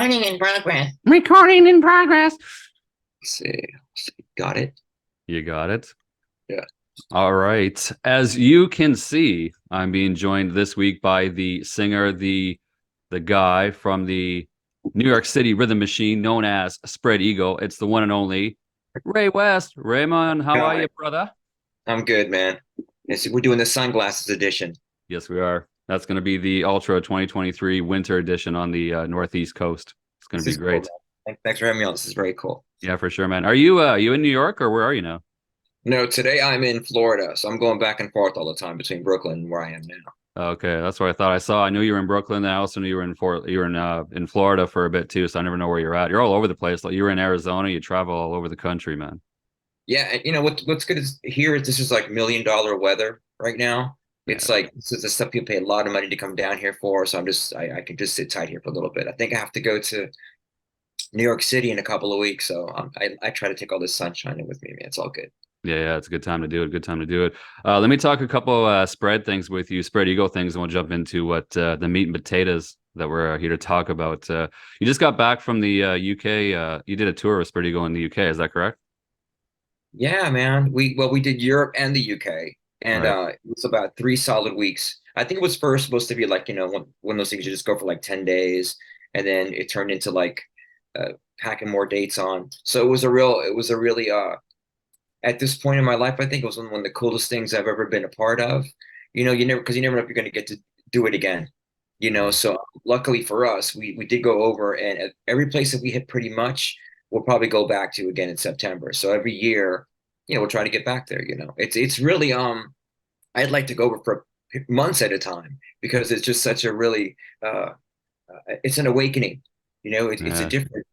Recording in progress. Recording in progress. Let's see. Got it? You got it. Yeah. All right. As you can see, I'm being joined this week by the singer, the guy from the New York City Rhythm Machine, known as Spread Eagle. It's the one and only Ray West. Raymond, how are you, Hi. brother? I'm good, man. We're doing the sunglasses edition. Yes, we are. That's going to be the Ultra 2023 Winter Edition on the Northeast Coast. It's going to This be is cool, great. man. Thanks for having me on. This is very cool. Yeah, for sure, man. Are you in New York or where are you now? No, today I'm in Florida, so I'm going back and forth all the time between Brooklyn and where I am now. Okay, that's what I thought I saw. I knew you were in Brooklyn. I also knew you were in Florida for a bit too. So I never know where you're at. You're all over the place. Like you were in Arizona. You travel all over the country, man. Yeah, and what's good is here. This is like $1 million weather right now. It's Yeah, like this is the stuff people pay a lot of money to come down here for. So I can just sit tight here for a little bit. I think I have to go to New York City in a couple of weeks, so I try to take all this sunshine in with me, man. It's all good. yeah. It's a good time to do it. Good time to do it. Let me talk a couple spread things with you, spread ego things, and we'll jump into what the meat and potatoes that we're here to talk about. You just got back from the UK. You did a tour with Spread Eagle in the UK. Is that correct? Yeah, man. We did Europe and the UK, and Right. it was about 3 solid weeks. I think it was first supposed to be like one of those things you just go for like 10 days, and then it turned into like uh, packing more dates on. So it was a really at this point in my life, I think it was one of the coolest things I've ever been a part of. You never know if you're going to get to do it again. Yeah. So luckily for us, we did go over, and at every place that we hit pretty much, we'll probably go back to again in September. So every year, we'll try to get back there. It's really I'd like to go over for months at a time because it's just such a really it's an awakening. It's a Yeah. different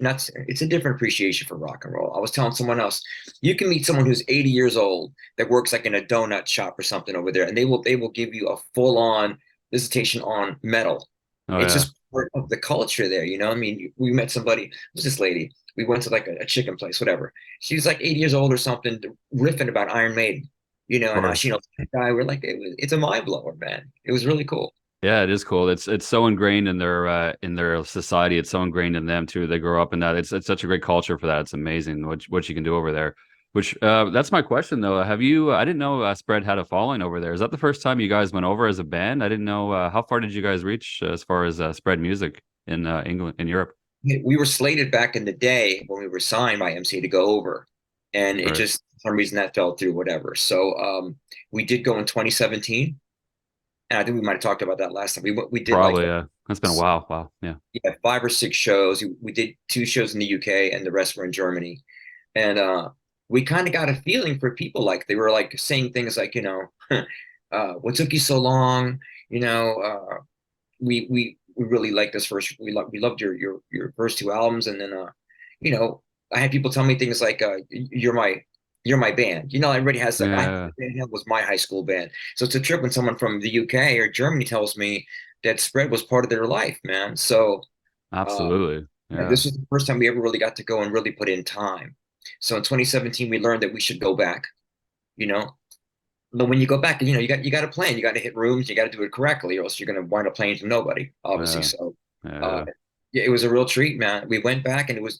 not it's a different appreciation for rock and roll. I was telling someone else, you can meet someone who's 80 years old that works like in a donut shop or something over there, and they will give you a full on dissertation on metal. Oh It's yeah. just part of the culture there. I mean, we met somebody. Who's this lady? We went to like a chicken place, whatever. She's like 80 years old or something, riffing about Iron Maiden. Of And course. she knows that guy. We're like, it's a mind blower, man. It was really cool. Yeah, it is cool. It's so ingrained in their society. It's so ingrained in them too. They grow up in that. It's such a great culture for that. It's amazing what you can do over there. Which that's my question though. Have you? I didn't know Spread had a following over there. Is that the first time you guys went over as a band? I didn't know. How far did you guys reach as far as Spread music in England in Europe? We were slated back in the day when we were signed by MC to go over, and it Right. just for some reason that fell through, whatever. So we did go in 2017, and I think we might have talked about that last time. We did like Probably. That's been a while. Wow. Yeah. yeah 5 or 6 shows. We did 2 shows in the UK, and the rest were in Germany, and we kind of got a feeling for people like they were like saying things like what took you so long, we really liked this first. We loved your first 2 albums, and then you know, I had people tell me things like you're my band. Everybody has like Yeah. that was my high school band. So it's a trip when someone from the UK or Germany tells me that Spread was part of their life, man. So uh, Absolutely. Yeah. this was the first time we ever really got to go and really put in time. So in 2017, we learned that we should go back. You know, but when you go back, you got to plan. You got to hit rooms. You got to do it correctly, or else you're going to wind up playing to nobody, obviously. Yeah. So, uh, Yeah. yeah, it was a real treat, man. We went back, and it was,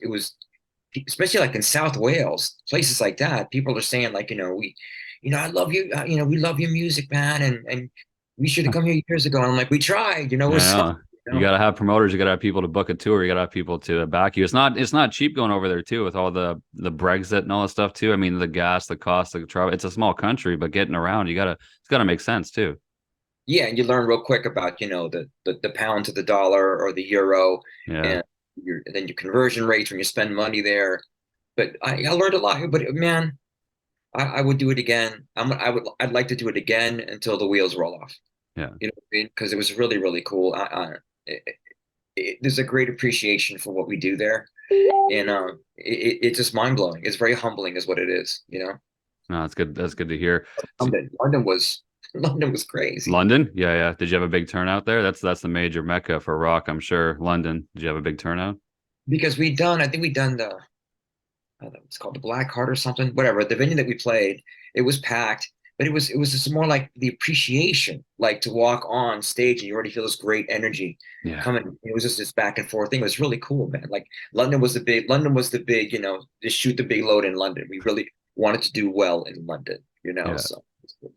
especially like in South Wales, places like that. People are saying like, I love you. We love your music, man, and we should have come here years ago. And I'm like, we tried. We're I sorry. know. You got to have promoters. You got to have people to book a tour. You got to have people to back you. It's not cheap going over there too with all the Brexit and all that stuff too. I mean, the gas, the cost, the travel. It's a small country, but getting around, it's got to make sense too. Yeah, and you learn real quick about the pound to the dollar or the euro, Yeah. and then your conversion rates when you spend money there. But I learned a lot. But man, I would do it again. I'd like to do it again until the wheels roll off. Yeah. You know what I mean? Because it was really really cool. There's a great appreciation for what we do there, and it's just mind blowing. It's very humbling, is what it is. No, that's good. That's good to hear. So, London was London was crazy London? Yeah, yeah. Did you have a big turnout there? That's the major mecca for rock, I'm sure. London. Did you have a big turnout? because I think we done it's called the Black Heart or something, whatever. The venue that we played, it was packed. but it was just more like the appreciation, like to walk on stage and you already feel this great energy Yeah. coming. It was just this back and forth thing. It was really cool, man. Like London was the big, just shoot the big load in London. We really wanted to do well in London. Yeah. So it's cool.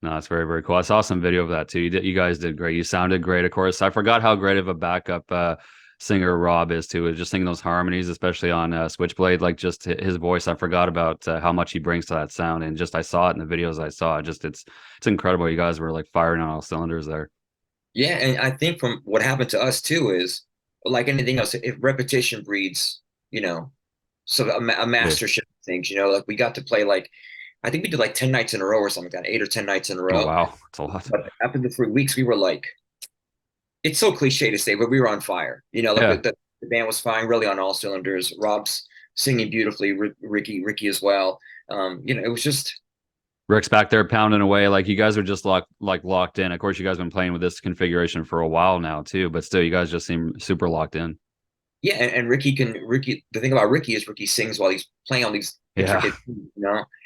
No, it's very, very cool. I saw some video of that too. You guys did great. You sounded great. Of course, I forgot how great of a backup singer Rob is too. Just singing those harmonies, especially on Switchblade, like just his voice. I forgot about how much he brings to that sound, and just I saw it in the videos I saw. Just it's incredible. You guys were like firing on all cylinders there. Yeah, and I think from what happened to us too is like anything else, if repetition breeds, you know, so a Yeah. mastership of things, like we got to play like I think we did like 10 nights in a row or something like that, 8 or 10 nights in a Oh row. wow, it's a lot. But after the 3 weeks, we were like, it's so cliche to say, but we were on fire. Like Yeah. the band was firing really on all cylinders. Rob's singing beautifully, Ricky as well. It was just Rick's back there pounding away. Like you guys are just locked in. Of course, you guys have been playing with this configuration for a while now too, but still, you guys just seem super locked in. yeah, and Ricky. The thing about Ricky is Ricky sings while he's playing all these Yeah, intricate,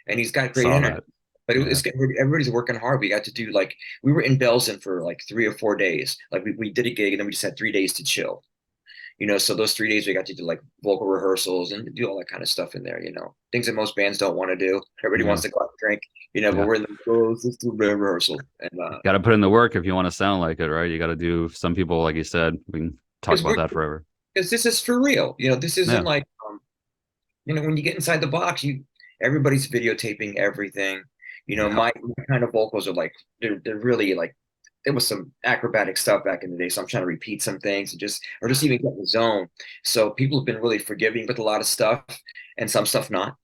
and he's got great saw energy. that. But Yeah. everybody's working hard. We got to do like we were in Belgium for like 3 or 4 days. Like we did a gig and then we just had 3 days to chill. So those 3 days we got to do like vocal rehearsals and do all that kind of stuff in there. Things that most bands don't want to do. Everybody Yeah. wants to go out and drink. But Yeah. we're in the oh, let's do a rehearsal and Got to put in the work if you want to sound like it, right? You got to do. Some people, like you said, we can talk because about we're that forever. because this is for real. This isn't Yeah. like when you get inside the box, everybody's videotaping everything. Yeah. My kind of vocals are like they're really like there was some acrobatic stuff back in the day, so I'm trying to repeat some things and just even get in the zone. So people have been really forgiving with a lot of stuff and some stuff not.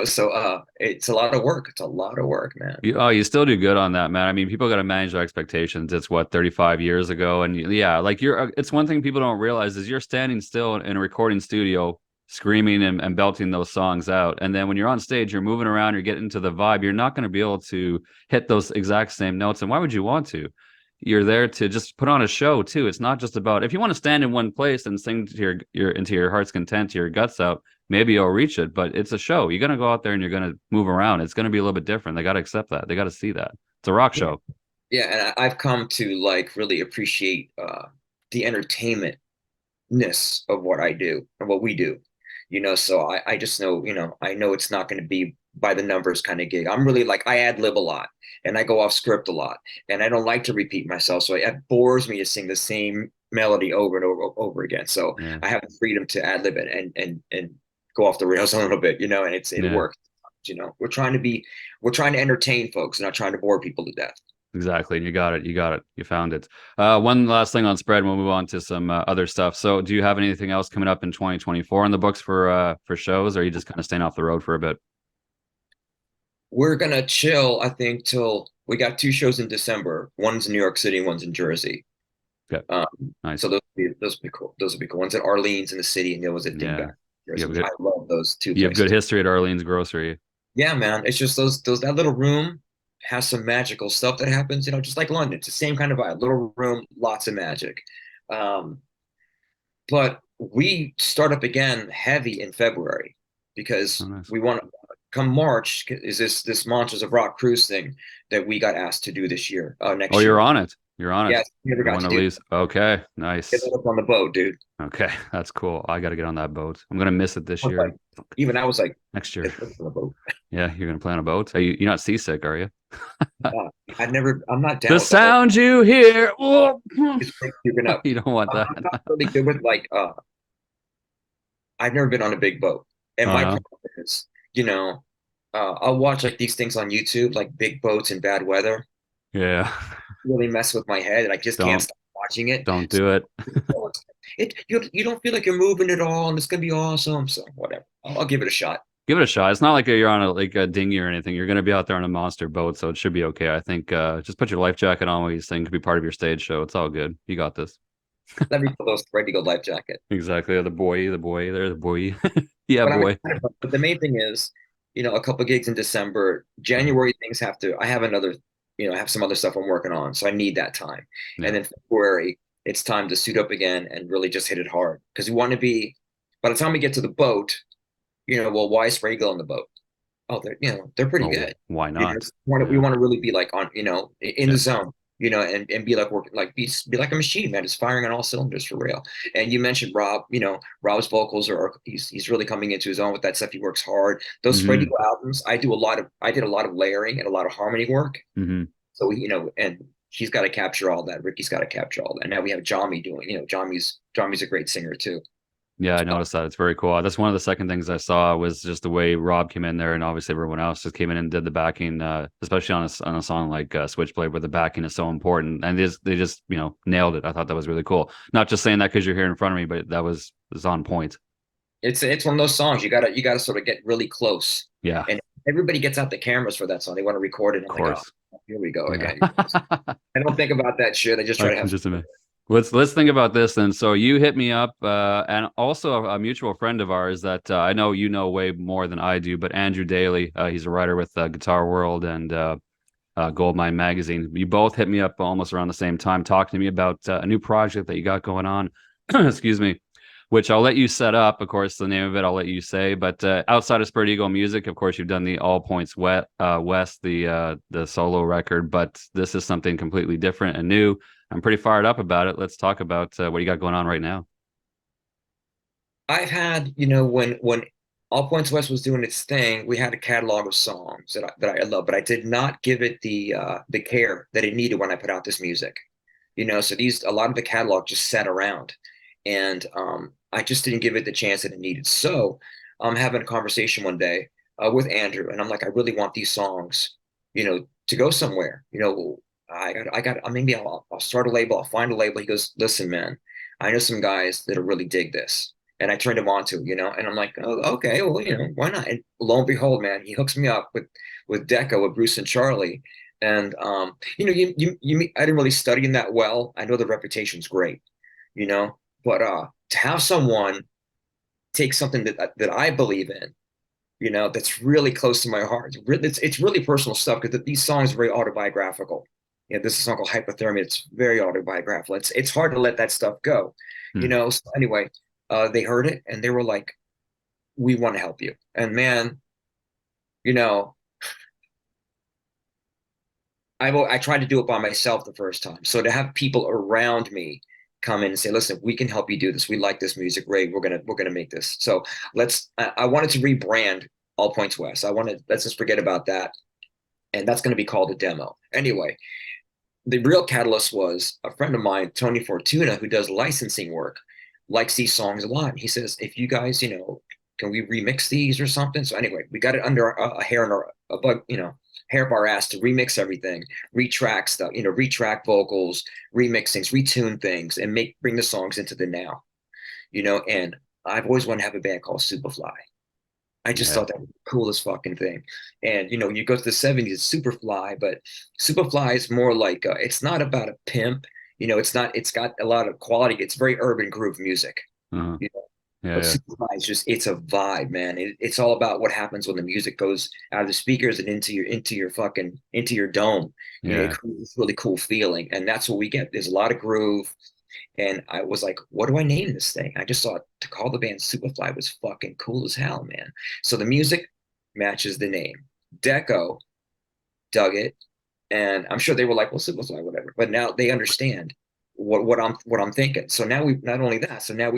So it's a lot of work. It's a lot of work, man. You still do good on that, man. I mean, people got to manage their expectations. It's what 35 years ago, and yeah, like it's one thing people don't realize is you're standing still in a recording studio, screaming and belting those songs out, and then when you're on stage, you're moving around, you're getting into the vibe. You're not going to be able to hit those exact same notes, and why would you want to? You're there to just put on a show too. It's not just about if you want to stand in one place and sing to your into your heart's content, to your guts out. Maybe you'll reach it, but it's a show. You're gonna go out there and you're gonna move around. It's gonna be a little bit different. They got to accept that. They got to see that. It's a rock Yeah, show. yeah, and I've come to like really appreciate the entertainmentness of what I do and what we do. So I just know, I know it's not going to be by the numbers kind of gig. I'm really like I ad lib a lot and I go off script a lot and I don't like to repeat myself. So it bores me to sing the same melody over and over again. So Yeah, I have the freedom to ad lib it and go off the rails a little bit, and it yeah, works. We're trying to entertain folks, not trying to bore people to death. exactly. And you got it. You got it. You found it. One last thing on spread. We'll move on to some other stuff. So, do you have anything else coming up in 2024 in the books for shows, or are you just kind of staying off the road for a bit? We're gonna chill, I think, till we got two shows in December. One's in New York City, one's in Jersey. Okay, Um, so nice. those will be cool. Those will be cool. One's at Orleans in the city, and there was a Yeah, dingbat, you Jersey, have which I good. love those two You have good places. history at Arlene's Grocery. Yeah, man. It's just those that little room has some magical stuff that happens, just like London. It's the same kind of vibe. Little room, lots of magic. Um, but we start up again heavy in February Oh, because nice. we want to come March is this Monsters of Rock cruise thing that we got asked to do this year, Oh, next you're year. on it. You're on it. Yes, we never You're got one to of do. these. Okay, Get nice. up on the boat, dude. Okay, that's cool. I got to get on that boat. I'm gonna miss it this I was like, year. even I was like, Next year. get up on the boat. Yeah, you're gonna play on a boat. You're not seasick, are you? I'm not The down with the whole. sound you hear. Oh, It's like you're gonna. you don't want I'm that. not really good with like. I've never been on a big boat, and my Uh, problem is, I'll watch like these things on YouTube, like big boats in bad weather, yeah. really mess with my head, and I just can't Don't stop watching it. don't So do it. you don't feel like you're moving at all, and it's gonna be awesome. So whatever, I'll give it a shot. Give it a shot. It's not like you're on a dinghy or anything. You're gonna be out there on a monster boat, so it should be okay. I think just put your life jacket on while you sing. Could be part of your stage show. It's all good. You got this. Let me put those ready to go life jacket. Exactly. The boy, there, the boy. Yeah, But I'm boy. excited. But the main thing is, a couple gigs in December. January things have to. I have another. I have some other stuff I'm working on, so I need that time. And Yeah. then February, it's time to suit up again and really just hit it hard because we want to be. By the time we get to the boat, well, why spray on the boat? oh, they're pretty Oh, good. why You know, not? we Yeah. want to really be like on, in Yeah. the zone, and be like working, like be like a machine, man, just firing on all cylinders for real. And you mentioned Rob, Rob's vocals he's really coming into his own with that stuff. He works hard. Those Spread Hmm. Eagle albums, I did a lot of layering and a lot of harmony work. Hmm. So and he's got to capture all that. Ricky's got to capture all that. Now we have Jami doing, Jami's a great singer too. Yeah, I noticed that. It's very cool. That's one of the second things I saw was just the way Rob came in there, and obviously everyone else just came in and did the backing, especially on a song like Switchblade, where the backing is so important, and they just nailed it. I thought that was really cool. Not just saying that because you're here in front of me, but that was on point. It's one of those songs you gotta sort of get really close, Yeah, and everybody gets out the cameras for that song. They want to record it. And of I'm like, oh, course. here we go Yeah. again. I don't think about that shit. I just try I to can have. just imagine. Let's think about this then. So you hit me up, and also a mutual friend of ours that I know you know way more than I do, but Andrew Daly. He's a writer with Guitar World and Goldmine Magazine. You both hit me up almost around the same time, talking to me about a new project that you got going on. Excuse me, which I'll let you set up. Of course, the name of it I'll let you say. But outside of Spread Eagle Music, of course, you've done the All Points West, the solo record. But this is something completely different and new. I'm pretty fired up about it. Let's talk about what you got going on right now. I've had, when All Points West was doing its thing, we had a catalog of songs that I love, but I did not give it the care that it needed when I put out this music. So a lot of the catalog just sat around, and I just didn't give it the chance that it needed. So I'm having a conversation one day with Andrew, and I'm like, I really want these songs, to go somewhere. Maybe I'll start a label. I'll find a label. He goes, listen, man, I know some guys that'll really dig this. And I turned him on to, and I'm like, oh, okay, well, why not? And lo and behold, man, he hooks me up with Deko, with Bruce and Charlie. And I didn't really study him that well. I know the reputation's great, you know, but to have someone take something that I believe in, that's really close to my heart. It's really personal stuff because these songs are very autobiographical. This is a song called Hypothermia. It's very autobiographical. It's hard to let that stuff go, Hmm. So anyway, they heard it and they were like, "We want to help you." And man, you know, I tried to do it by myself the first time. So to have people around me come in and say, "Listen, we can help you do this. We like this music. Ray, we're gonna make this." So I wanted to rebrand All Points West. Let's just forget about that, and that's going to be called a demo. Anyway, the real catalyst was a friend of mine, Tony Fortuna, who does licensing work, likes these songs a lot. And he says, if you guys, can we remix these or something? So anyway, we got it under a hair in our a bug, hair of our ass to remix everything, retrack stuff, retrack vocals, remixings, retune things, and bring the songs into the now. And I've always wanted to have a band called SupaFly. I just Yeah. thought that was the coolest fucking thing. And you go to the 70s, it's Superfly, but Superfly is more like it's not about a pimp. It's got a lot of quality. It's very urban groove music. Uh-huh. You know, Yeah. but Yeah. Superfly is it's a vibe, man. It's all about what happens when the music goes out of the speakers and into your dome. It Yeah. creates this really cool feeling, and that's what we get. There's a lot of groove, and I was like, what do I name this thing? I just thought to call the band Superfly was fucking cool as hell, man. So the music matches the name. Deco dug it, and I'm sure they were like, well, Superfly, whatever. But now they understand what I'm thinking. So now we not only that, so now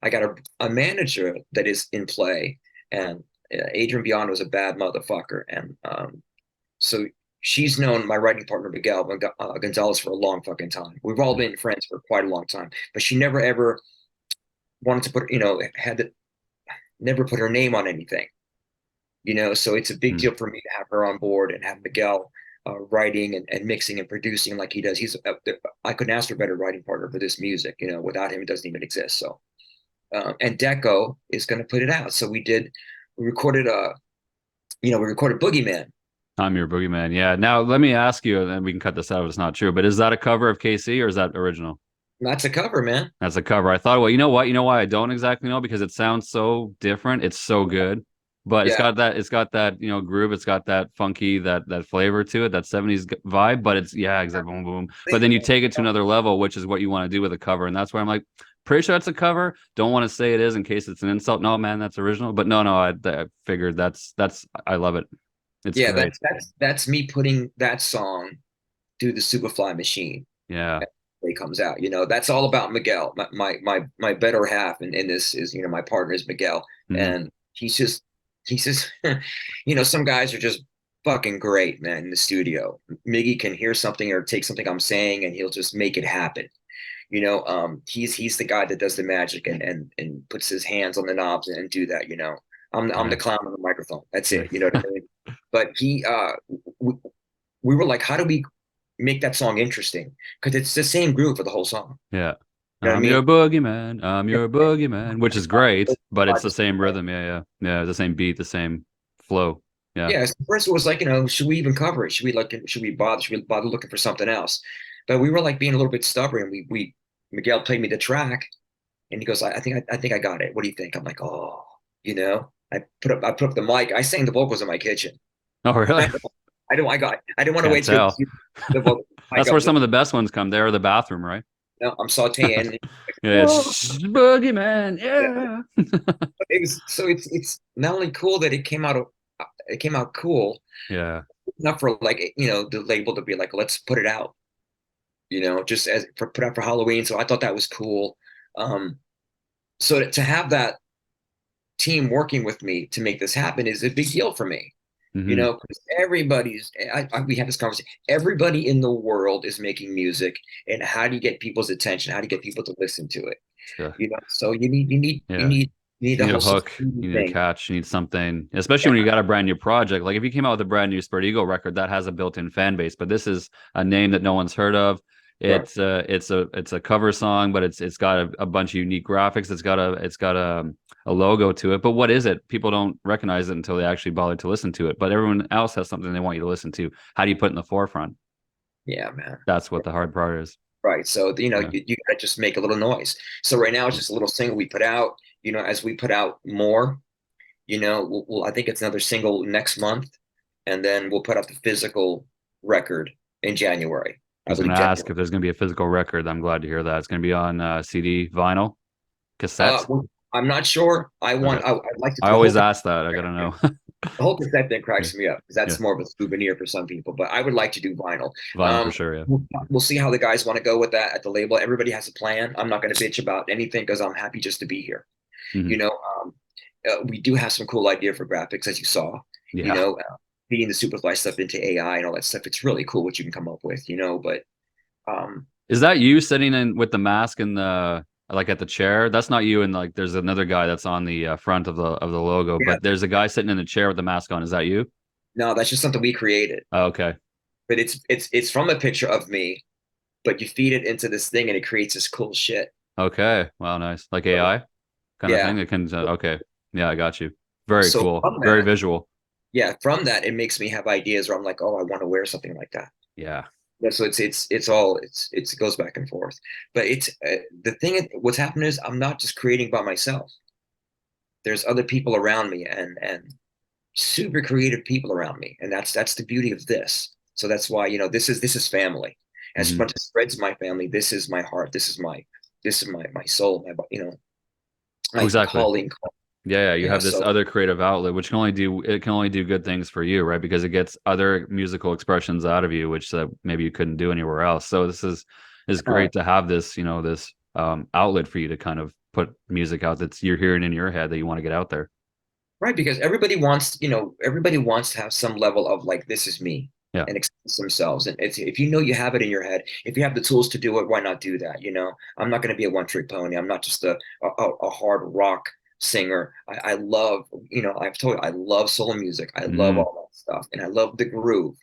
I got a manager that is in play, and Adrian Biondo is a bad motherfucker, and so she's known my writing partner Miguel Gonzalez for a long fucking time. We've all been friends for quite a long time, but she never ever wanted to put, never put her name on anything, So it's a big Mm. deal for me to have her on board and have Miguel writing and mixing and producing like he does. I couldn't ask for a better writing partner for this music. Without him, it doesn't even exist. So, and Deco is going to put it out. So we recorded we recorded Boogie Man. I'm your boogeyman. Yeah. Now let me ask you, and we can cut this out if it's not true. But is that a cover of KC or is that original? That's a cover, man. That's a cover. I thought, well, you know what? You know why I don't exactly know because it sounds so different. It's so good, but Yeah. it's got that groove. It's got that funky that flavor to it, that 70s vibe. But it's yeah, exactly. Boom, boom. But then you take it to another level, which is what you want to do with a cover, and that's why I'm like, pretty sure it's a cover. Don't want to say it is in case it's an insult. No, man, that's original. But no, I figured that's I love it. It's Yeah, great. that's me putting that song through the Superfly machine. Yeah. It comes out. That's all about Miguel. My better half in this is, my partner is Miguel. Mhm. And he's just some guys are just fucking great, man, in the studio. Miggy can hear something or take something I'm saying and he'll just make it happen. He's the guy that does the magic and puts his hands on the knobs and do that. I'm Yeah. the clown on the microphone. That's Yeah. it. You know what I mean? But we were like, how do we make that song interesting? Because it's the same groove for the whole song. Yeah. You know what I I'm mean? your boogeyman. I'm your boogeyman, which is great, but it's the same rhythm. Yeah, yeah. Yeah, the same beat, the same flow. Yeah. Yeah, so first it was like, should we even cover it? Should we bother looking for something else? But we were like being a little bit stubborn. We Miguel played me the track and he goes, I think I got it. What do you think? I'm like, oh, I put up the mic. I sang the vocals in my kitchen. Oh, really? I didn't want to Can't wait till tell. the vocal mic That's up. where some of the best ones come. There, the bathroom, right? I'm sauteing. Yeah, Oh, it's boogeyman. yeah. Yeah. It's not only cool that it came out cool, Yeah. not for like the label to be like, let's put it out, just as for put out for Halloween. So I thought that was cool. Um, so to have that team working with me to make this happen is a big deal for me. Hmm. Because we had this conversation. Everybody in the world is making music, and how do you get people's attention? How do you get people to listen to it? Yeah. So Yeah. you need You the need a whole hook. security You need a thing. catch. You need something, especially Yeah, when you got a brand new project. Like if you came out with a brand new Spread Eagle record that has a built-in fan base, but this is a name that no one's heard of. right. It's a cover song, but it's got a bunch of unique graphics. It's got a logo to it. But what is it? People don't recognize it until they actually bother to listen to it. But everyone else has something they want you to listen to. How do you put it in the forefront? Yeah, man. That's what the hard part is. Right. So, Yeah. you gotta just make a little noise. So right now it's just a little single we put out. As we put out more, I think it's another single next month, and then we'll put out the physical record in January. I I was going believe to ask January. if there's going to be a physical record. I'm glad to hear that. It's going to be on CD, vinyl, cassette. Well, I'm not sure. Okay. I'd like to I do the whole always thing. ask that. I got to know. The whole cassette thing Yeah. cracks me up because Yeah. that's more of a souvenir for some people. But I would like to do vinyl. Vinyl for sure. Yeah. We'll see how the guys want to go with that at the label. Everybody has a plan. I'm not going to bitch about anything because I'm happy just to be here. Hmm. You know, we do have some cool idea for graphics, as you saw. You Yeah. know, feeding the Superfly stuff into AI and all that stuff. It's really cool what you can come up with. But um, Is that you sitting in with the mask and the like at the chair? That's not you. And like, there's another guy that's on the front of the logo, yeah, but there's a guy sitting in the chair with the mask on. Is that you? no, that's just something we created. Oh, okay. But it's from a picture of me, but you feed it into this thing and it creates this cool shit. Okay. Wow. Nice. Like So, AI kind of yeah. thing. It can. Okay. Yeah, I got you. Very So cool. from Very that, visual. yeah, from that, it makes me have ideas where I'm like, oh, I want to wear something like that. Yeah. Yeah, so it's all it goes back and forth. But it's the thing. What's happened is I'm not just creating by myself. There's other people around me and super creative people around me, and that's the beauty of this. So that's why this is family. As Hmm. much as Fred's my family, this is my heart. This is my soul. My Exactly. calling. Yeah, yeah, you have this So other creative outlet, which can only do good things for you, right? Because it gets other musical expressions out of you, which maybe you couldn't do anywhere else. So this is uh, great to have this outlet for you to kind of put music out that's you're hearing in your head that you want to get out there. right, because everybody wants to have some level of like, this is me Yeah. and express themselves. And if you have it in your head, if you have the tools to do it, why not do that? I'm not going to be a one-trick pony. I'm not just a hard rock singer. I love, I've told you, I love soul music. I love Hmm. all that stuff. And I love the groove.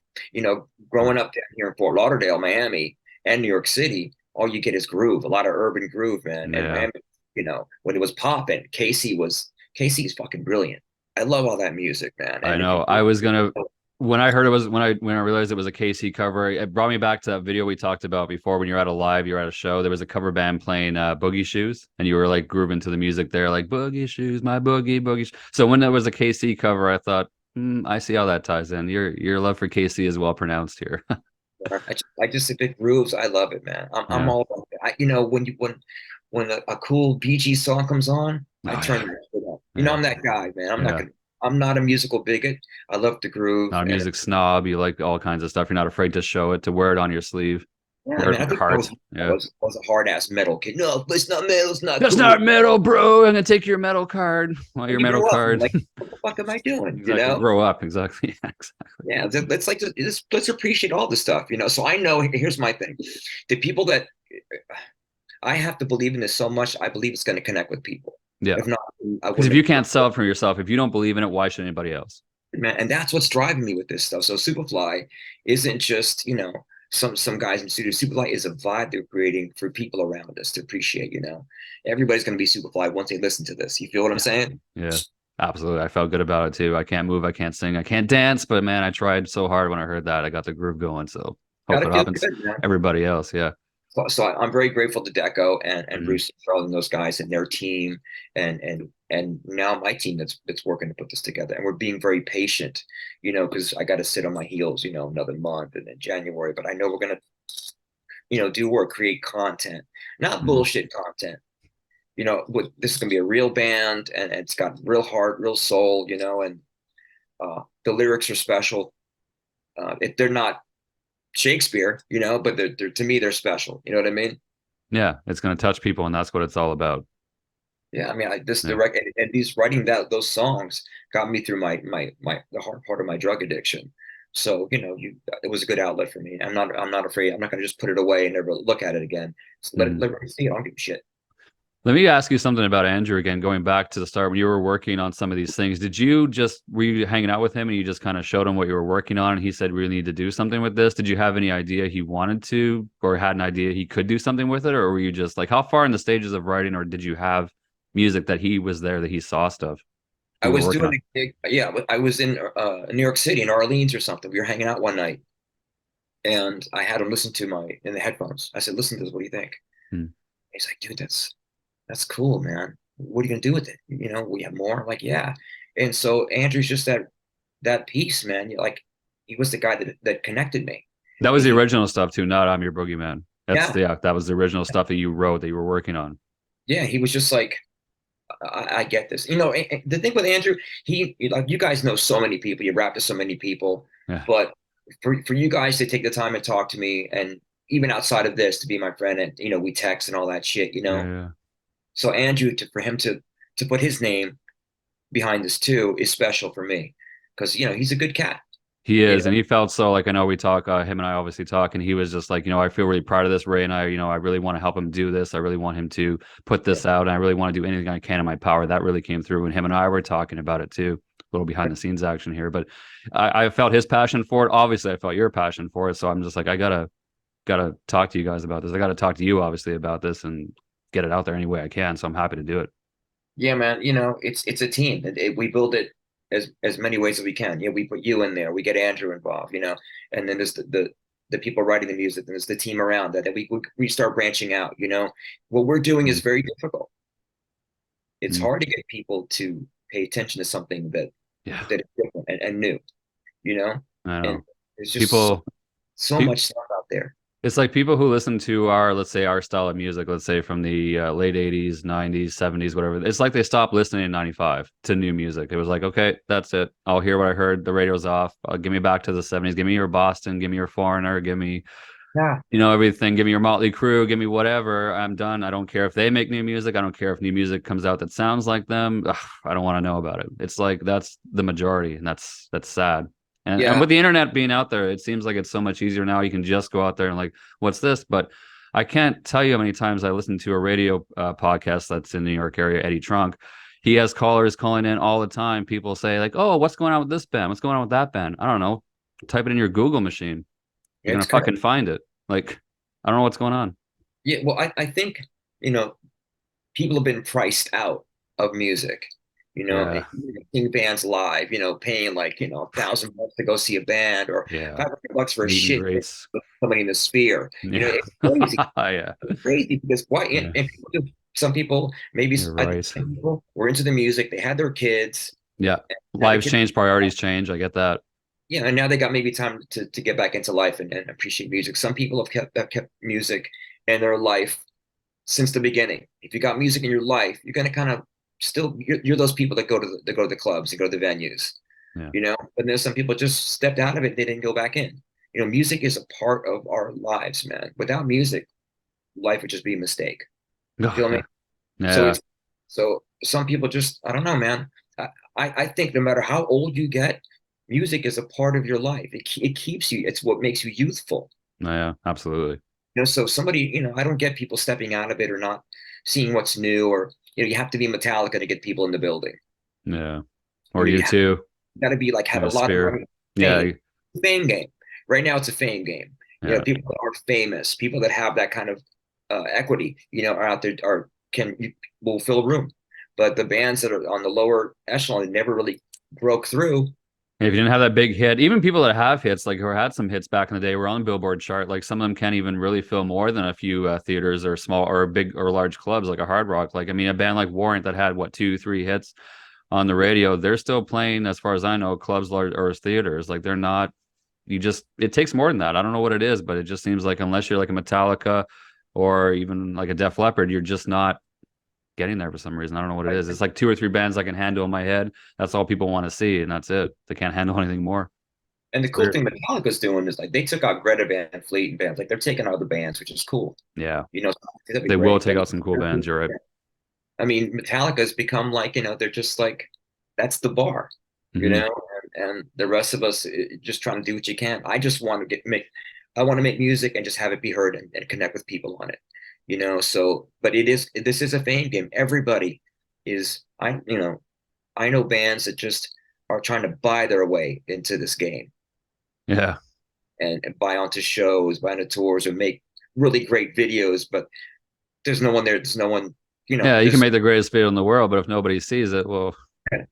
Growing up down here in Fort Lauderdale, Miami, and New York City, all you get is groove, a lot of urban groove, man. And Yeah. Miami, when it was popping, Casey is fucking brilliant. I love all that music, man. I And know. I was gonna when I heard it was when I realized it was a KC cover, it brought me back to that video we talked about before when you're at a live, you're at a show. There was a cover band playing Boogie Shoes, and you were like grooving to the music there, like Boogie Shoes, my boogie. So when there was a KC cover, I thought, I see how that ties in. Your love for KC is well pronounced here. I just if it grooves, I love it, man. I'm Yeah. all about it. when a cool Bee Gees song comes on, Oh I turn yeah, that shit up. You know, yeah, I'm that guy, man. yeah. I'm not a musical bigot. I love the groove, Not a and music snob. You like all kinds of stuff. You're not afraid to show it, to wear it on your sleeve, yeah, I wear it mean, in I your think heart. Yeah. I was a hard ass metal kid. No, it's not metal. It's not That's cool. not metal, bro. I'm gonna take your metal card. Well, And your you metal grow up, and you're card. like, what the fuck am I doing? You Exactly. know? Grow up. Exactly. Yeah, exactly. Yeah, let's like let's appreciate all the stuff, you know. So I know here's my thing: the people that I have to believe in this so much, I believe it's going to connect with people. Yeah. If not, I Because if wouldn't you have. can't sell it for yourself, if you don't believe in it, why should anybody else? Man, and that's what's driving me with this stuff. So Superfly isn't just, you know, some guys in the studio. Superfly is a vibe they're creating for people around us to appreciate, you know. Everybody's gonna be Superfly once they listen to this. You feel what I'm Yeah. saying? Yeah. Absolutely. I felt good about it too. I can't move, I can't sing, I can't dance, but man, I tried so hard when I heard that. I got the groove going. So hope Gotta it feel happens good, man. everybody else. Yeah. So I'm very grateful to Deko and Mhm. Bruce and Charlie and those guys and their team and now my team that's working to put this together. And we're being very patient, you know, because I got to sit on my heels, you know, another month and then January. But I know we're gonna, you know, do work, create content, not Mhm. bullshit content. You know, this is gonna be a real band and it's got real heart, real soul, you know, and the lyrics are special. If they're not Shakespeare, you know, but they're to me they're special. You know what I mean? Yeah. It's going to touch people, and that's what it's all about. Yeah, I mean, this Yeah. direct and these writing that those songs got me through my the hard part of my drug addiction. So you know, it was a good outlet for me. I'm not afraid. I'm not going to just put it away and never look at it again. Just Mhm. let it see it. I don't give a shit. Let me ask you something about Andrew again, going back to the start when you were working on some of these things. Were you hanging out with him and you just kind of showed him what you were working on and he said, we need to do something with this? Did you have any idea he wanted to or had an idea he could do something with it? Or were you just like, how far in the stages of writing, or did you have music that he was there, that he saw stuff I you were was working doing on? a gig. Yeah, I was in New York City, in Orleans or something. We were hanging out one night, and I had him listen to my in the headphones. I said, "Listen to this. What do you think?" Hmm. He's like, "Dude, that's cool, man. What are you gonna do with it? You know, we have more." I'm like, yeah. And so Andrew's just that piece, man. Like he was the guy that connected me. That was the He, original stuff too, not I'm Your Boogie Man. yeah, Yeah, that was the original stuff that you wrote, that you were working on. yeah. He was just like, I get this. You know, the thing with Andrew, he like you guys know so many people. You rap to so many people, Yeah. but for you guys to take the time and talk to me, and even outside of this, to be my friend, and you know, we text and all that shit. You Yeah. know, Yeah. so Andrew, for him to put his name behind this too is special for me because you know he's a good cat. He You is, know, and he felt so like I know we talk, him and I obviously talk, and he was just like, I feel really proud of this, Ray, and I really want to help him do this. I really want him to put yeah, this out, and I really want to do anything I can in my power. That really came through, and him and I were talking about it too. A little behind the scenes action here, but I felt his passion for it. Obviously, I felt your passion for it, so I'm just like, I gotta talk to you guys about this. I gotta talk to you obviously about this and get it out there any way I can. So I'm happy to do it. yeah, man. You know, it's a team. We build it as many ways as we can. You know, we put you in there, we get Andrew involved. You know, and then there's the people writing the music, and there's the team around that. And we start branching out. You know, what we're doing is Mm, very difficult. It's mm, hard to get people to pay attention to something yeah, that is different and new. You know, I and know. there's just People, so pe- much stuff out there. It's like people who listen to let's say, our style of music, let's say from the late 80s, 90s, 70s, whatever. It's like they stopped listening in 95 to new music. It was like, okay, that's it. I'll hear what I heard. The radio's off. Give me back to the 70s. Give me your Boston. Give me your Foreigner. Give me, Yeah, everything. Give me your Motley Crue. Give me whatever. I'm done. I don't care if they make new music. I don't care if new music comes out that sounds like them. Ugh, I don't want to know about it. It's like that's the majority, and that's sad. And yeah, with the internet being out there, it seems like it's so much easier now. You can just go out there and like, what's this? But I can't tell you how many times I listen to a radio podcast that's in the New York area, Eddie Trunk. He has callers calling in all the time. People say like, "Oh, what's going on with this band? What's going on with that band?" I don't know. Type it in your Google machine. You're it's gonna correct. fucking find it. Like, I don't know what's going on. Yeah, well, I think you know people have been priced out of music. You know, Yeah, seeing bands live, you know, paying like, you know, $1,000 to go see a band or yeah. $500 for a Meet and shit greets. with somebody in the sphere. You know, Yeah, it's crazy. yeah, It's crazy because why? yeah. And people some people, maybe You're I think right. some people were into the music. They had their kids. Yeah, Now the lives kids, change, priorities change. I get that. yeah, and now they got maybe time to get back into life and appreciate music. Some people have kept music in their life since the beginning. If you got music in your life, you're gonna kind of still you're those people that go to the clubs and go to the venues, Yeah. you know. But there's some people just stepped out of it, they didn't go back in. You know, music is a part of our lives, man. Without music, life would just be a mistake. You Oh, feel me? yeah. So Yeah. it's so some people just I don't know, man. I think no matter how old you get, music is a part of your life. It keeps you. It's what makes you youthful. Yeah. Absolutely. You know, so somebody, you know, I don't get people stepping out of it or not seeing what's new, or you know, you have to be Metallica to get people in the building. Yeah. You Or know, you too. got to be like have You a know, lot of Spear. money, fame, Yeah. fame game. Right now, it's a fame game. You know, Yeah. people that are famous, people that have that kind of equity, you know, are out there are can will fill a room. But the bands that are on the lower echelon never really broke through. If you didn't have that big hit, even people that have hits, like who had some hits back in the day, were on the Billboard chart. Like some of them can't even really fill more than a few theaters or small or big or large clubs, like a Hard Rock. Like I mean, a band like Warrant that had what two, three hits on the radio, they're still playing, as far as I know, clubs large or theaters. Like they're not. You just it takes more than that. I don't know what it is, but it just seems like unless you're like a Metallica or even like a Def Leppard, you're just not getting there for some reason. I don't know what it is. It's like two or three bands I can handle in my head. That's all people want to see, and that's it. They can't handle anything more. And the It's cool weird. thing Metallica's doing is like they took out Greta Van Fleet and bands, like they're taking out the bands, which is cool. Yeah, You know, that'd be they will great. take out some cool bands. You're right. I mean, Metallica's become like, you know, they're just like, that's the bar, you Hmm. know, and the rest of us just trying to do what you can. I just want to I want to make music and just have it be heard and connect with people on it, you know. So, but this is a fame game. Everybody you know, I know bands that just are trying to buy their way into this game Yeah, and buy onto shows, buy onto tours, or make really great videos, but there's no one there. There's no one, you know, yeah. You can make the greatest video in the world, but if nobody sees it, well,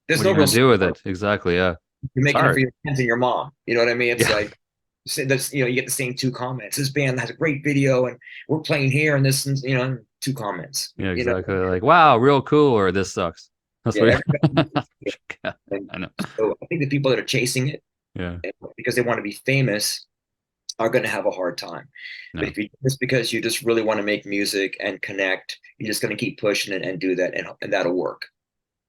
there's what are no you real gonna do with support. it? Exactly. Yeah, You're it's making it for hard. your friends and your mom. You know what I mean? It's Yeah, like that's you know you get the same two comments. This band has a great video, and we're playing here, and this, and, you know, two comments. yeah, You know, exactly. Like, wow, real cool, or this sucks. That's yeah, what. everybody. Yeah, And I know. so I think the people that are chasing it Yeah, because they want to be famous are going to have a hard time. But no, if you just because you just really want to make music and connect, you're just going to keep pushing it and do that, and that'll work.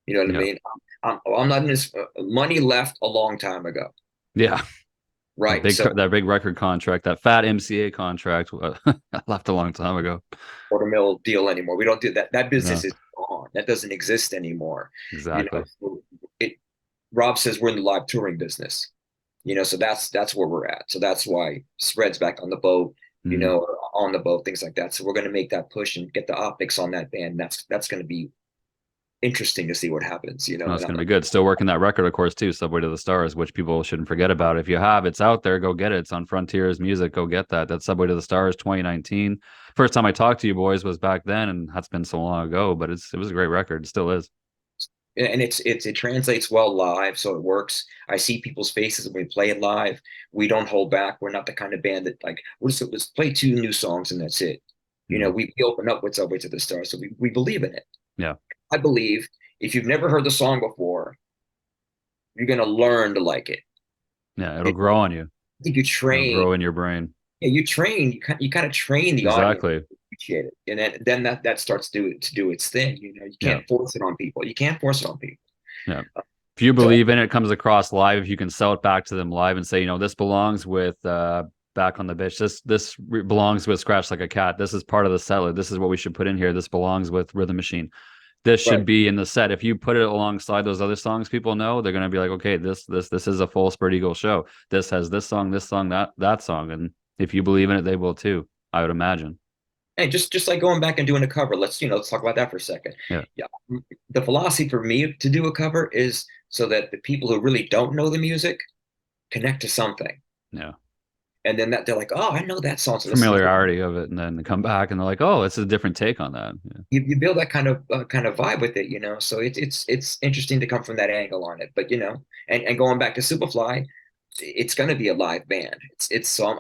You know what I yeah, mean? I'm not in this. Money left a long time ago, yeah. right? So That big record contract, that fat MCA contract, left a long time ago. quarter mill deal anymore. We don't do that. That business No, is gone. That doesn't exist anymore. You know, exactly. so it. Rob says we're in the live touring business. You know, so that's where we're at. So that's why spreads back on the boat. You Mm. know, on the boat, things like that. So we're going to make that push and get the optics on that band. That's going to be interesting to see what happens. You know, No, and it's going to be good. Still working that record, of course, too. Subway to the Stars, which people shouldn't forget about. If you have, it's out there. Go get it. It's on Frontiers Music. Go get that. That's Subway to the Stars 2019. First time I talked to you boys was back then, and that's been so long ago, but it was a great record. It still is. and it translates well live, so it works. I see people's faces when we play it live. We don't hold back. We're not the kind of band that like let's play two new songs and that's it. You know, Mm. we open up with Subway to the Stars, so we believe in it. Yeah. I believe if you've never heard the song before, you're gonna learn to like it. Yeah. It'll And grow on you. I think you It'll train, grow in your brain. yeah, you kind of train the audience Exactly. to appreciate it, and then that starts to do its thing. You know, you Yeah. can't force it on people. You can't force it on people. Yeah. If you So believe in it, it comes across live. If you can sell it back to them live and say, this belongs with back on the bitch. This belongs with Scratch Like a Cat. This is part of the set. This is what we should put in here. This belongs with Rhythm Machine. This right. should be in the set. If you put it alongside those other songs, people know they're gonna be like, okay, this is a full Spread Eagle show. This has this song, that song, and if you believe in it, they will too. I would imagine. And just like going back and doing a cover, let's talk about that for a second. Yeah, Yeah, the philosophy for me to do a cover is so that the people who really don't know the music connect to something, yeah. and then that they're like, oh, I know that song, so listen to it. Familiarity of it, and then come back and they're like, oh, it's a different take on that. Yeah, You build that kind of vibe with it, you know. So it's interesting to come from that angle on it. But you know, and going back to SupaFly, it's going to be a live band. It's so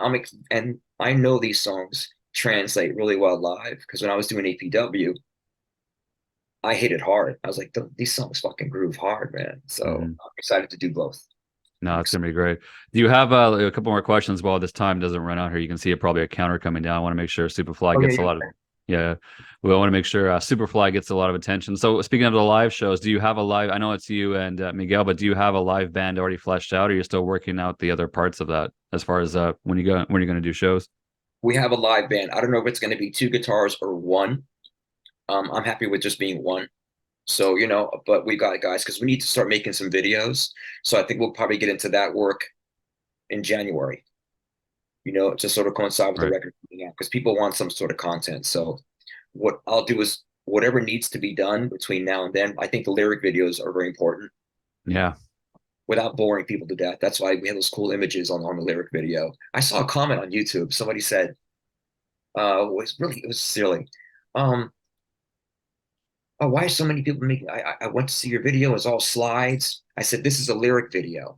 and I know these songs translate really well live because when I was doing APW, I hit it hard. I was like, these songs fucking groove hard, man. So hmm. I'm excited to do both. No, I'm it's excited. gonna be great. Do you have a couple more questions while this time doesn't run out here? You can see it probably a counter coming down. I want to make sure Superfly Oh yeah, gets a yeah. lot of. Yeah, we want to make sure Superfly gets a lot of attention. So speaking of the live shows, do you have a live? I know it's you and Miguel, but do you have a live band already fleshed out, or you're still working out the other parts of that as far as when you're going to do shows? We have a live band. I don't know if it's going to be two guitars or one. I'm happy with just being one. So, but we got guys because we need to start making some videos. So I think we'll probably get into that work in January, to sort of coincide with the Right. record coming out because people want some sort of content. So what I'll do is whatever needs to be done between now and then. I think the lyric videos are very important Yeah. without boring people to death. That's why we have those cool images on the lyric video. I saw a comment on YouTube. Somebody said, it was silly. Um, oh, why are so many people making? I went to see your video. It's all slides. I said this is a lyric video.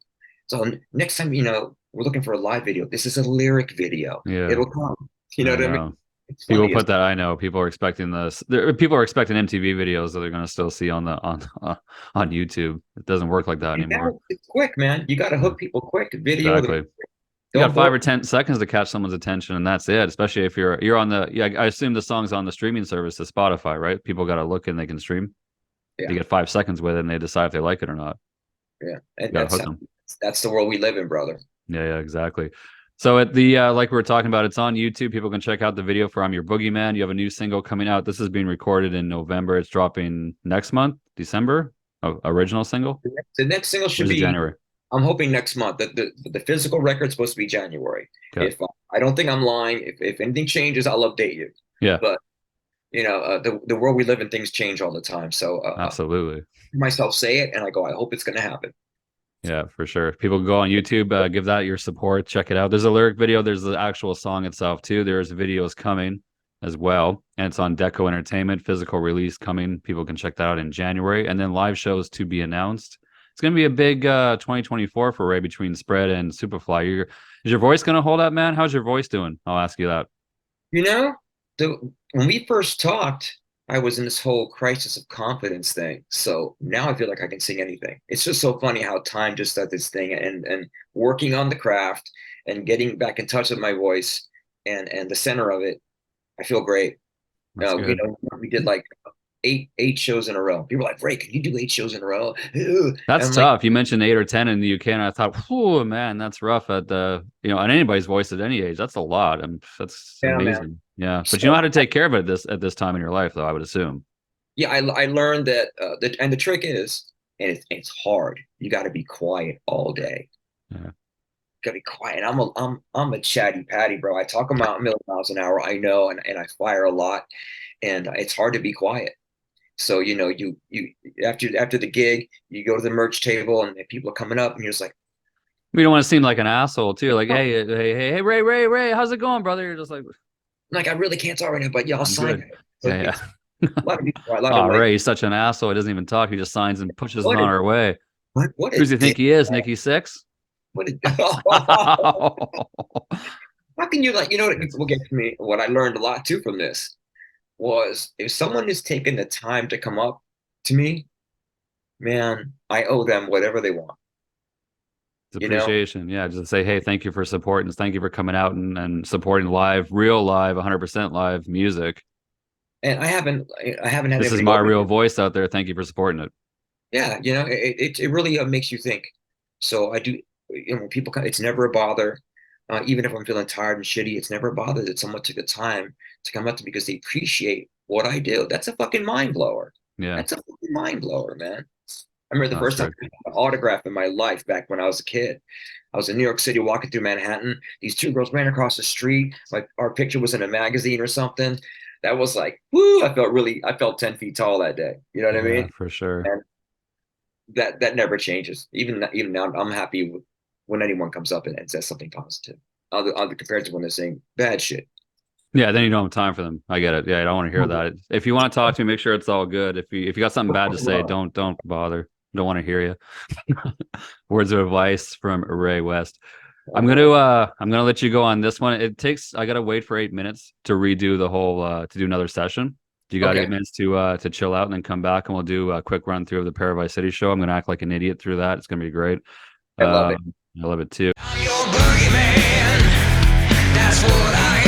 So next time, we're looking for a live video. This is a lyric video. Yeah. It'll come. You know I what I mean? know. It's People funny. put that. I know. People are expecting this. People are expecting MTV videos that they're going to still see on YouTube. It doesn't work like that And anymore. now it's quick, man. You got to Yeah, hook people quick. Video. exactly. You got Don't five bore. or 10 seconds to catch someone's attention, and that's it. Especially if you're on the yeah. I assume the song's on the streaming service to Spotify, right? People got to look and they can stream. Yeah, You get 5 seconds with it, and they decide if they like it or not. yeah. You And got to hook them. that's the world we live in, brother. Yeah, yeah, exactly. So at the like we were talking about, it's on YouTube. People can check out the video for "I'm Your Boogie Man." You have a new single coming out. This is being recorded in November. It's dropping next month, December. Oh, original single. The next single Or should is it be. January? I'm hoping next month. The physical record's supposed to be January. Okay. If I don't think I'm lying. If anything changes, I'll update you. Yeah, But the world we live in, things change all the time. So absolutely. myself say it, and I go, I hope it's going to happen. Yeah, for sure. People go on YouTube, give that your support, check it out. There's a lyric video, there's the actual song itself too. There's videos coming as well. And it's on Deko Entertainment, physical release coming. People can check that out in January. And then live shows to be announced. It's gonna be a big 2024 for Ray between Spread and Superfly. Is your voice gonna hold up, man? How's your voice doing? I'll ask you that. You know, when we first talked, I was in this whole crisis of confidence thing. So now I feel like I can sing anything. It's just so funny how time just does this thing, and working on the craft and getting back in touch with my voice and the center of it. I feel great. That's good. We did like eight shows in a row. People were like, Ray, can you do 8 shows in a row? And That's I'm like, tough. You mentioned 8 or 10 in the UK, and I thought, oh man, that's rough at the on anybody's voice at any age. That's a lot. And that's yeah, man. amazing. Yeah. But you know So how to take care of it at this time in your life, though, I would assume. yeah, I learned that the trick is, and it's hard. You got to be quiet all day. Yeah. Gotta be quiet. I'm a chatty patty, bro. I talk about a million miles an hour. I know, and I fire a lot, and it's hard to be quiet. So you after the gig, you go to the merch table, and people are coming up, and you're just We don't want to seem like an asshole too. Like, oh, hey, Ray, how's it going, brother? You're just like I really can't talk right now, but yeah, I'll I'm sign good. it. So Yeah, it's yeah. a lot of people, a lot of Oh, like, Ray, he's such an asshole. He doesn't even talk. He just signs and pushes us what on a our way. what Who a does he think dick. he is? Nikki Six? What a how can you what gets me? What I learned a lot too from this was if someone is taking the time to come up to me, man, I owe them whatever they want, It's you know? appreciation. Yeah, just say, hey, thank you for supporting us. Thank you for coming out and supporting live, real live, 100% live music. And I haven't had This is anybody my go, real voice out there. Thank you for supporting it. yeah, it really makes you think. So I do, when people come, it's never a bother. Even if I'm feeling tired and shitty, it's never a bother that someone took the time to come up to me because they appreciate what I do. That's a fucking mind blower. Yeah, That's a fucking mind blower, man. I remember the that's first time great. I got an autograph in my life back when I was a kid. I was in New York City walking through Manhattan. These two girls ran across the street. Like our picture was in a magazine or something. That was like, woo, I felt 10 feet tall that day. You know what I Yeah, mean? for sure. And that never changes. Even now, I'm happy when anyone comes up and says something positive. Other compared to when they're saying bad shit. Yeah, then you don't have time for them. I get it. Yeah, I don't want to hear that. If you want to talk to me, make sure it's all good. If you got something bad to say, don't bother. Don't want to hear you. Words of advice from Ray West. I'm gonna let you go on this one. I gotta wait for 8 minutes to redo the whole to do another session. You got Okay, 8 minutes to chill out and then come back and we'll do a quick run through of the Paradise City show. I'm gonna act like an idiot through that. It's gonna be great. I love it. I love it too. I'm your boogie man. That's what I